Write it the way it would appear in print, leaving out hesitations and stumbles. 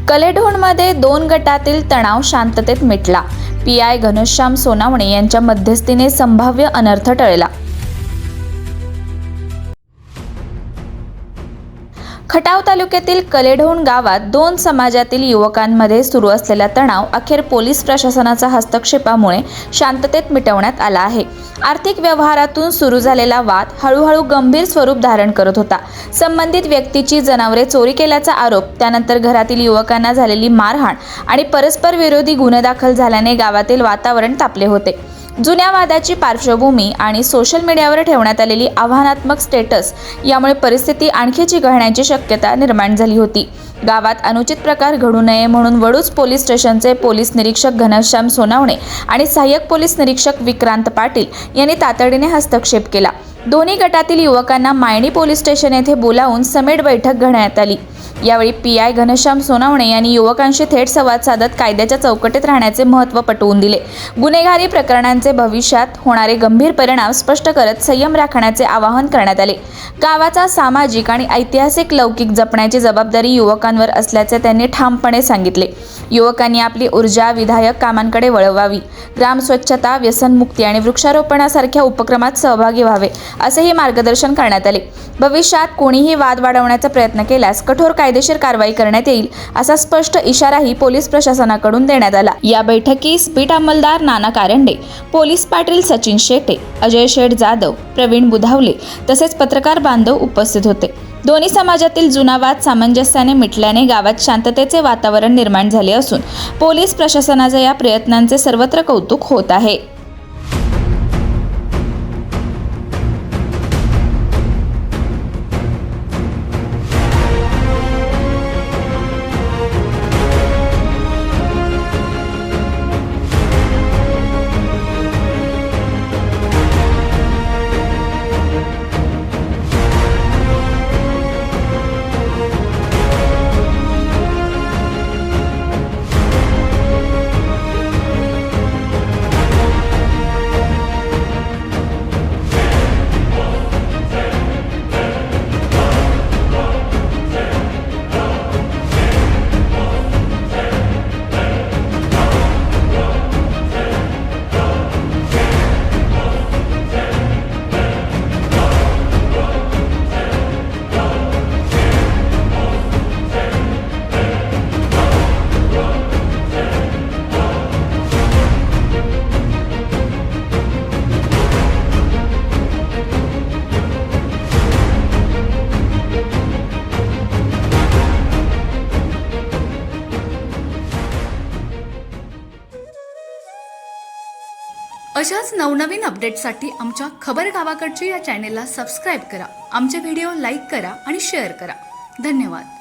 कलेढोणमध्ये 2 गटातील तणाव शांततेत मिटला। पीआय घनश्याम सोनावणे यांच्या मध्यस्थीने संभाव्य अनर्थ टळला। खटाव तालुक्यातील कलेढोण गावात 2 समाजातील युवकांमध्ये सुरू असलेला तणाव अखेर पोलीस प्रशासनाच्या हस्तक्षेपामुळे शांततेत मिटवण्यात आला आहे। आर्थिक व्यवहारातून सुरू झालेला वाद हळूहळू गंभीर स्वरूप धारण करत होता। संबंधित व्यक्तीची जनावरे चोरी केल्याचा आरोप, त्यानंतर घरातील युवकांना झालेली मारहाण आणि परस्पर विरोधी गुन्हे दाखल झाल्याने गावातील वातावरण तापले होते। जुन्या वादाची पार्श्वभूमी आणि सोशल मीडियावर ठेवण्यात आलेली आव्हानात्मक स्टेटस यामुळे परिस्थिती आणखी चिघळण्याची शक्यता निर्माण झाली होती। गावात अनुचित प्रकार घडू नये म्हणून वडूज पोलीस स्टेशनचे पोलीस निरीक्षक घनश्याम सोनावणे आणि सहाय्यक पोलीस निरीक्षक विक्रांत पाटील यांनी तातडीने हस्तक्षेप केला। दोन्ही गटातील युवकांना मायणी पोलीस स्टेशन येथे बोलावून समेट बैठक घेण्यात आली। यावेळी पीआय घनश्याम सोनावणे यांनी युवकांशी थेट संवाद साधत कायद्याच्या चौकटीत राहण्याचे महत्त्व पटवून दिले। गुन्हेगारी प्रकरणांचे भविष्यात होणारे गंभीर परिणाम स्पष्ट करत संयम राखण्याचे आवाहन करण्यात आले। गावाचा सामाजिक आणि ऐतिहासिक लौकिक जपण्याची जबाबदारी युवकांवर असल्याचे त्यांनी ठामपणे सांगितले। युवकांनी आपली ऊर्जा विधायक कामांकडे वळवावी, ग्राम स्वच्छता, व्यसनमुक्ती आणि वृक्षारोपणासारख्या उपक्रमात सहभागी व्हावे असेही मार्गदर्शन करण्यात आले। भविष्यात कोणीही वाद वाढवण्याचा प्रयत्न केल्यास कठोर कायदेशीर कारवाई करण्यात येईल असा स्पष्ट इशाराही पोलीस प्रशासनाकडून देण्यात आला। या बैठकीस बीट अंमलदार नाना कारंडे, पोलीस पाटील सचिन शेटे, अजय शेठ जाधव, प्रवीण बुधावले तसेच पत्रकार बांधव उपस्थित होते। दोन्ही समाजातील जुना वाद सामंजस्याने मिटल्याने गावात शांततेचे वातावरण निर्माण झाले असून पोलीस प्रशासनाच्या या प्रयत्नांचे सर्वत्र कौतुक होत आहे। अशाच नवनवीन अपडेट्ससाठी आमच्या खबर गावाकडची या चॅनेलला सबस्क्राईब करा, आमचे व्हिडिओ लाईक करा आणि शेअर करा। धन्यवाद।